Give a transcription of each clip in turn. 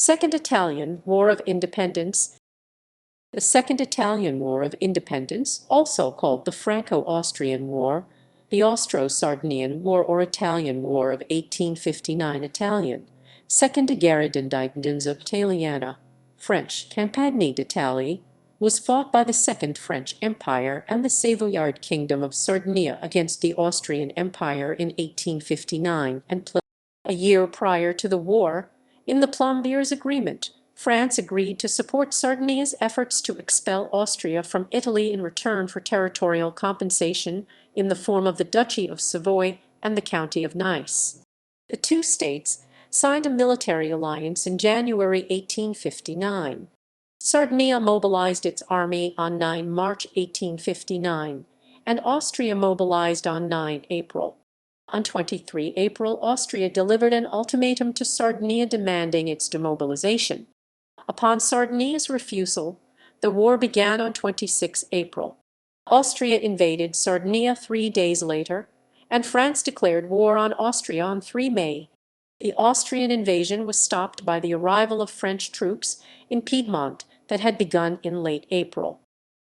Second Italian War of Independence. The Second Italian War of Independence, also called the Franco-Austrian War, the Austro-Sardinian War or Italian War of 1859 Italian, Seconda guerra italiana, French Campagne d'Italie, was fought by the Second French Empire and the Savoyard Kingdom of Sardinia against the Austrian Empire in 1859 and a year prior to the war. In the Plombières Agreement, France agreed to support Sardinia's efforts to expel Austria from Italy in return for territorial compensation in the form of the Duchy of Savoy and the County of Nice. The two states signed a military alliance in January 1859. Sardinia mobilized its army on 9 March 1859, and Austria mobilized on 9 April. On 23 April, Austria delivered an ultimatum to Sardinia demanding its demobilization. Upon Sardinia's refusal, the war began on 26 April. Austria invaded Sardinia 3 days later, and France declared war on Austria on 3 May. The Austrian invasion was stopped by the arrival of French troops in Piedmont that had begun in late April.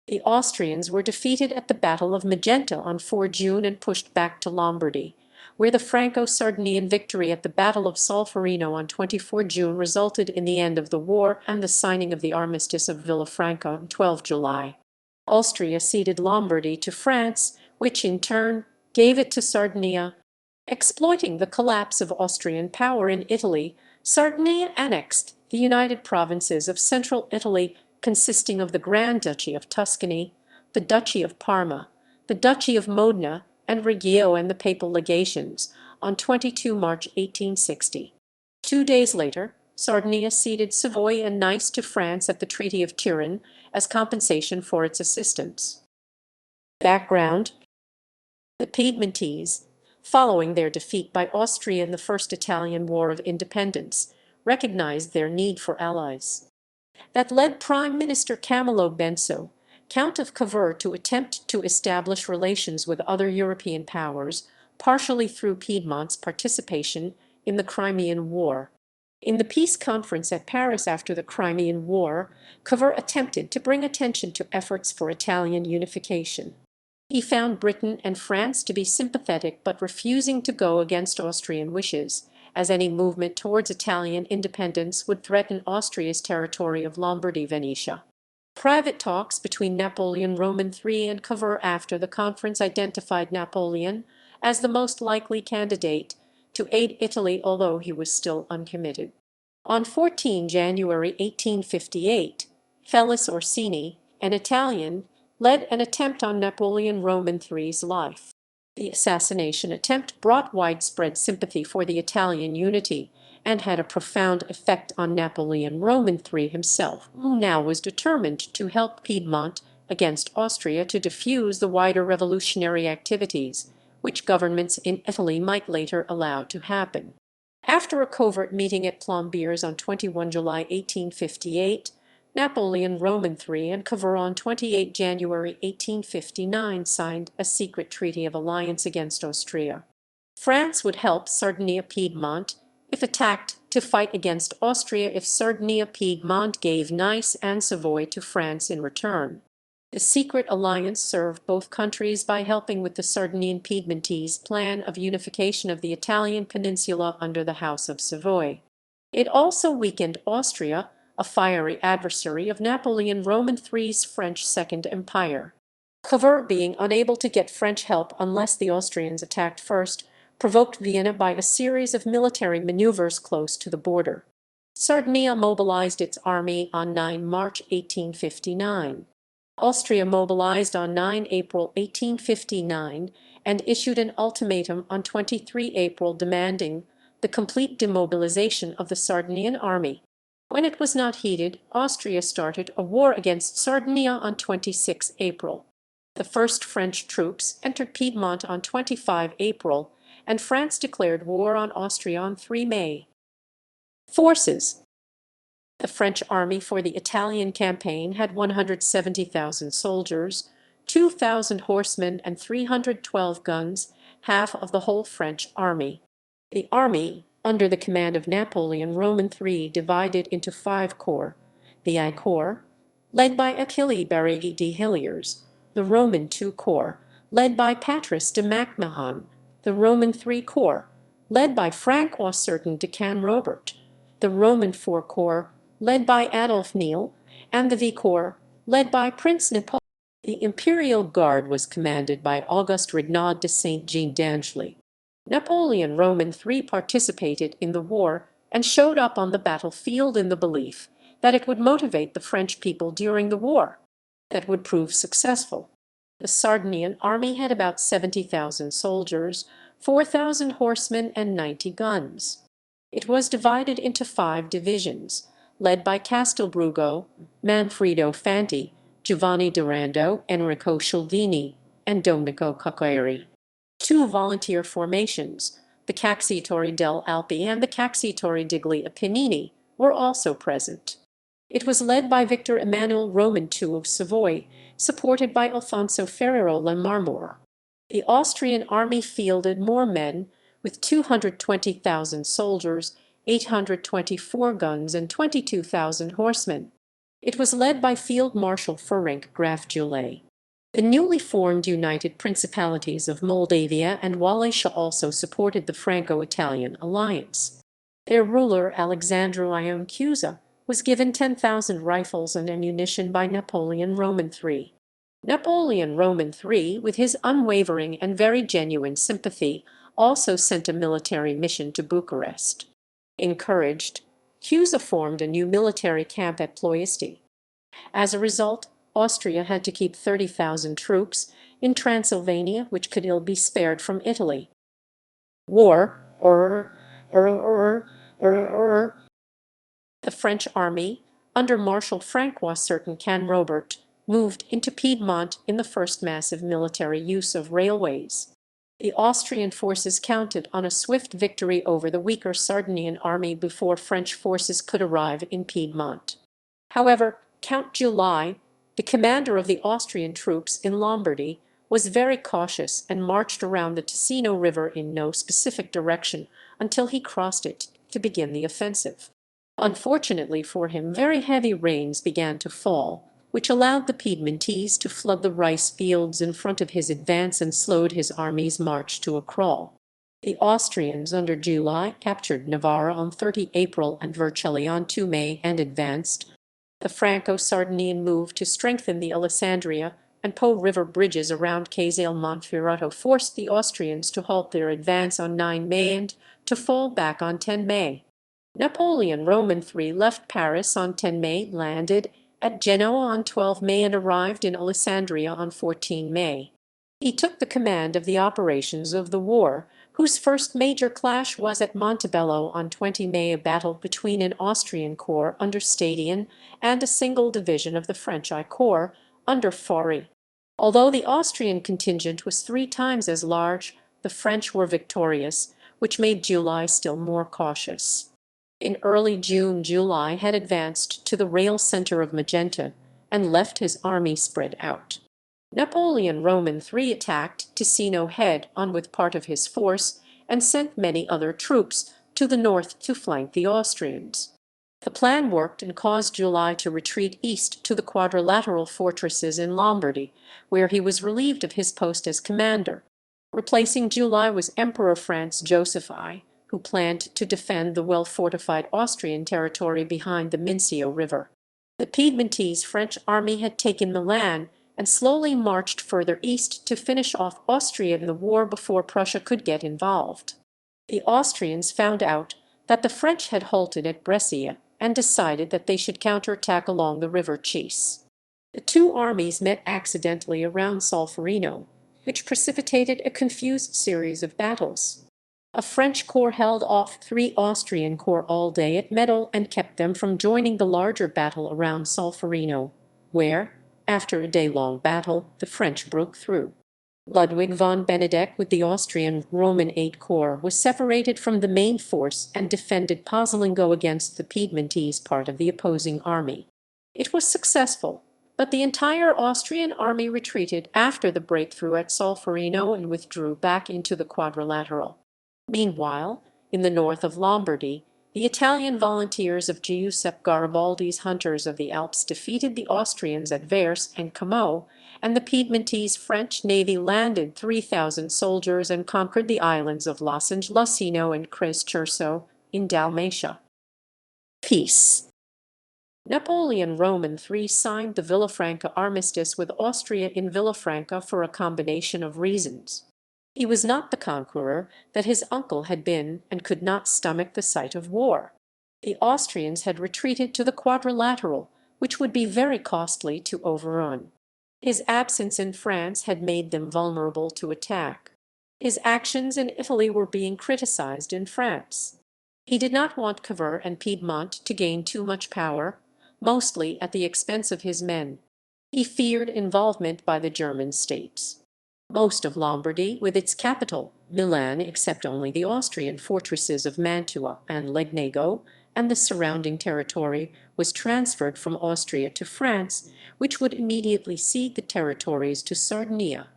The Austrians were defeated at the Battle of Magenta on 4 June and pushed back to Lombardy, where the Franco-Sardinian victory at the Battle of Solferino on 24 June resulted in the end of the war and the signing of the Armistice of Villafranca on 12 July. Austria ceded Lombardy to France, which in turn gave it to Sardinia. Exploiting the collapse of Austrian power in Italy, Sardinia annexed the United Provinces of Central Italy, consisting of the Grand Duchy of Tuscany, the Duchy of Parma, the Duchy of Modena, and Reggio and the Papal Legations, on 22 March 1860. 2 days later, Sardinia ceded Savoy and Nice to France at the Treaty of Turin as compensation for its assistance. Background: the Piedmontese, following their defeat by Austria in the First Italian War of Independence, recognized their need for allies. That led Prime Minister Camillo Benso, Count of Cavour, to attempt to establish relations with other European powers, partially through Piedmont's participation in the Crimean War. In the peace conference at Paris after the Crimean War, Cavour attempted to bring attention to efforts for Italian unification. He found Britain and France to be sympathetic but refusing to go against Austrian wishes, as any movement towards Italian independence would threaten Austria's territory of Lombardy-Venetia. Private talks between Napoleon Roman III and Cavour after the conference identified Napoleon as the most likely candidate to aid Italy, although he was still uncommitted. On 14 January 1858, Felice Orsini, an Italian, led an attempt on Napoleon Roman III's life. The assassination attempt brought widespread sympathy for the Italian unity and had a profound effect on Napoleon Roman III himself, who now was determined to help Piedmont against Austria to diffuse the wider revolutionary activities which governments in Italy might later allow to happen. After a covert meeting at Plombières on 21 July 1858, Napoleon Roman III and Cavour on 28 January 1859 signed a secret treaty of alliance against Austria. France would help Sardinia-Piedmont, if attacked, to fight against Austria if Sardinia-Piedmont gave Nice and Savoy to France in return. The secret alliance served both countries by helping with the Sardinian-Piedmontese plan of unification of the Italian peninsula under the House of Savoy. It also weakened Austria, a fiery adversary of Napoleon Roman III's French Second Empire. Cavour, being unable to get French help unless the Austrians attacked first, provoked Vienna by a series of military maneuvers close to the border. Sardinia mobilized its army on 9 March 1859. Austria mobilized on 9 April 1859 and issued an ultimatum on 23 April demanding the complete demobilization of the Sardinian army. When it was not heeded, Austria started a war against Sardinia on 26 April. The first French troops entered Piedmont on 25 April, and France declared war on Austria on 3 May. Forces: the French army for the Italian campaign had 170,000 soldiers, 2,000 horsemen, and 312 guns, half of the whole French army. The army under the command of Napoleon, Roman III divided into 5 corps: the I Corps, led by Achille Barraghi de Hilliers; the Roman II Corps, led by Patrice de MacMahon; the Roman III Corps, led by Franco-Austrian de Canrobert; the Roman IV Corps, led by Adolphe Niel; and the V Corps, led by Prince Napoleon. The Imperial Guard was commanded by Auguste Regnaud de Saint-Jean d'Angely. Napoleon Roman III participated in the war and showed up on the battlefield in the belief that it would motivate the French people during the war. That would prove successful. The Sardinian army had about 70,000 soldiers, 4,000 horsemen, and 90 guns. It was divided into 5 divisions, led by Castelbrugo, Manfredo Fanti, Giovanni Durando, Enrico Scialdini, and Domenico Cacciari. 2 volunteer formations, the Cacciatori del Alpi and the Cacciatori degli Apennini, were also present. It was led by Victor Emmanuel Roman II of Savoy, supported by Alfonso Ferrero La Marmora. The Austrian army fielded more men, with 220,000 soldiers, 824 guns, and 22,000 horsemen. It was led by Field Marshal Ferenc Graf Julet. The newly formed United Principalities of Moldavia and Wallachia also supported the Franco-Italian alliance. Their ruler, Alexandru Ion Cuza, was given 10,000 rifles and ammunition by Napoleon Roman III. Napoleon Roman III, with his unwavering and very genuine sympathy, also sent a military mission to Bucharest. Encouraged, Cuza formed a new military camp at Ploiesti. As a result, Austria had to keep 30,000 troops in Transylvania, which could ill be spared from Italy. War. The French army, under Marshal Francois Canrobert, moved into Piedmont in the first massive military use of railways. The Austrian forces counted on a swift victory over the weaker Sardinian army before French forces could arrive in Piedmont. However, Count July, the commander of the Austrian troops in Lombardy, was very cautious and marched around the Ticino River in no specific direction until he crossed it to begin the offensive. Unfortunately for him, very heavy rains began to fall, which allowed the Piedmontese to flood the rice fields in front of his advance and slowed his army's march to a crawl. The Austrians under July captured Navarra on 30 April and Vercelli on 2 May and advanced. The Franco-Sardinian move to strengthen the Alessandria and Po River bridges around Casale Monferrato forced the Austrians to halt their advance on 9 May and to fall back on 10 May. Napoleon Roman III left Paris on 10 May, landed at Genoa on 12 May, and arrived in Alessandria on 14 May. He took the command of the operations of the war, whose first major clash was at Montebello on 20 May, a battle between an Austrian corps under Stadion and a single division of the French I Corps under Faury. Although the Austrian contingent was 3 times as large, the French were victorious, which made July still more cautious. In early June, July had advanced to the rail centre of Magenta and left his army spread out. Napoleon Roman III attacked Ticino head-on with part of his force and sent many other troops to the north to flank the Austrians. The plan worked and caused July to retreat east to the quadrilateral fortresses in Lombardy, where he was relieved of his post as commander. Replacing July was Emperor Franz Joseph I, who planned to defend the well-fortified Austrian territory behind the Mincio River. The Piedmontese French army had taken Milan and slowly marched further east to finish off Austria in the war before Prussia could get involved. The Austrians found out that the French had halted at Brescia and decided that they should counterattack along the River Chase. The two armies met accidentally around Solferino, which precipitated a confused series of battles. A French corps held off 3 Austrian corps all day at Medal and kept them from joining the larger battle around Solferino, where, after a day-long battle, the French broke through. Ludwig von Benedek with the Austrian Roman VIII Corps was separated from the main force and defended Pozzolingo against the Piedmontese part of the opposing army. It was successful, but the entire Austrian army retreated after the breakthrough at Solferino and withdrew back into the quadrilateral. Meanwhile, In the north of Lombardy, the Italian volunteers of Giuseppe Garibaldi's Hunters of the Alps defeated the Austrians at Vers and Camoes, and the Piedmontese French navy landed 3,000 soldiers and conquered the islands of Losange, Lucino, and Crescerso in Dalmatia. Peace. Napoleon Roman III signed the Villafranca Armistice with Austria in Villafranca for a combination of reasons. He was not the conqueror that his uncle had been and could not stomach the sight of war. The Austrians had retreated to the Quadrilateral, which would be very costly to overrun. His absence in France had made them vulnerable to attack. His actions in Italy were being criticized in France. He did not want Cavour and Piedmont to gain too much power, mostly at the expense of his men. He feared involvement by the German states. Most of Lombardy, with its capital, Milan, except only the Austrian fortresses of Mantua and Legnago, and the surrounding territory, was transferred from Austria to France, which would immediately cede the territories to Sardinia.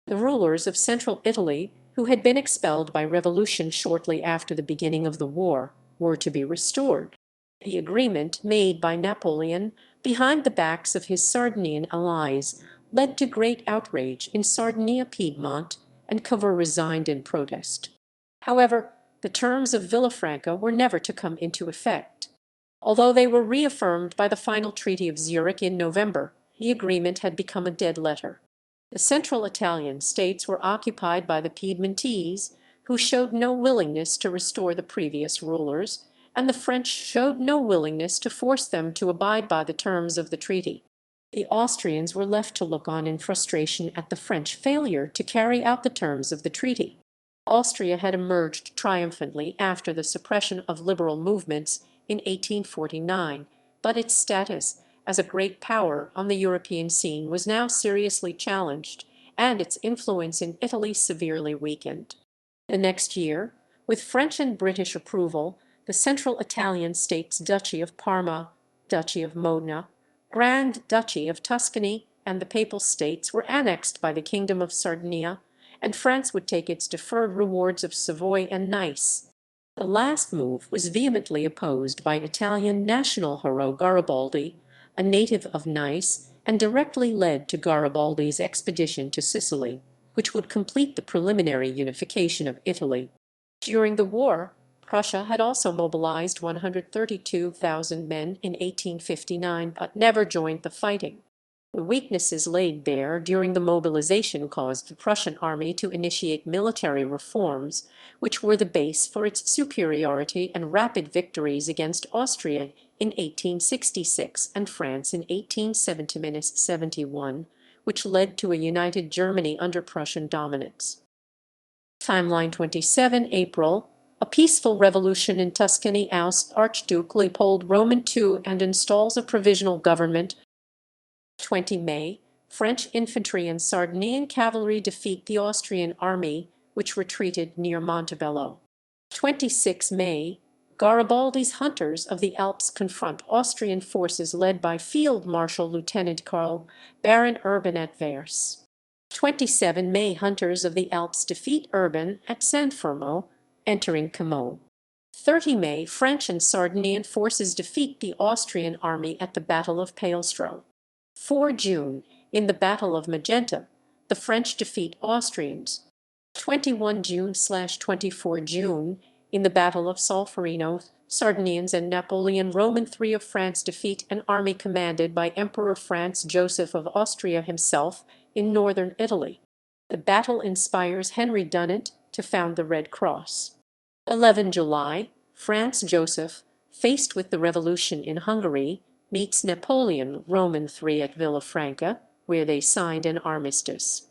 The rulers of central Italy, who had been expelled by revolution shortly after the beginning of the war, were to be restored. The agreement made by Napoleon, behind the backs of his Sardinian allies, led to great outrage in Sardinia-Piedmont, and Cavour resigned in protest. However, the terms of Villafranca were never to come into effect. Although they were reaffirmed by the final Treaty of Zurich in November, the agreement had become a dead letter. The central Italian states were occupied by the Piedmontese, who showed no willingness to restore the previous rulers, and the French showed no willingness to force them to abide by the terms of the treaty. The Austrians were left to look on in frustration at the French failure to carry out the terms of the treaty. Austria had emerged triumphantly after the suppression of liberal movements in 1849, but its status as a great power on the European scene was now seriously challenged, and its influence in Italy severely weakened. The next year, with French and British approval, the central Italian states Duchy of Parma, Duchy of Modena, Grand Duchy of Tuscany, and the Papal States were annexed by the Kingdom of Sardinia, and France would take its deferred rewards of Savoy and Nice. The last move was vehemently opposed by Italian national hero Garibaldi, a native of Nice, and directly led to Garibaldi's expedition to Sicily, which would complete the preliminary unification of Italy. During the war, Prussia had also mobilized 132,000 men in 1859, but never joined the fighting. The weaknesses laid bare during the mobilization caused the Prussian army to initiate military reforms, which were the base for its superiority and rapid victories against Austria in 1866 and France in 1870-71, which led to a united Germany under Prussian dominance. Timeline 27 April. A peaceful revolution in Tuscany ousts Archduke Leopold Roman II and installs a provisional government. 20 May. French infantry and Sardinian cavalry defeat the Austrian army, which retreated near Montebello. 26 May. Garibaldi's Hunters of the Alps confront Austrian forces led by Field Marshal Lieutenant Karl Baron Urban at Vers. 27 May. Hunters of the Alps defeat Urban at San Fermo, entering Camoes. 30 May. French and Sardinian forces defeat the Austrian army at the Battle of Pailstrow. 4 June. In the Battle of Magenta, the French defeat Austrians. 21 June/24 June. In the Battle of Solferino, Sardinians and Napoleon Roman III of France defeat an army commanded by Emperor Franz Joseph of Austria himself in northern Italy. The battle inspires Henry Dunant to found the Red Cross. 11 July. Franz Joseph, faced with the revolution in Hungary, meets Napoleon Roman III at Villafranca, where they signed an armistice.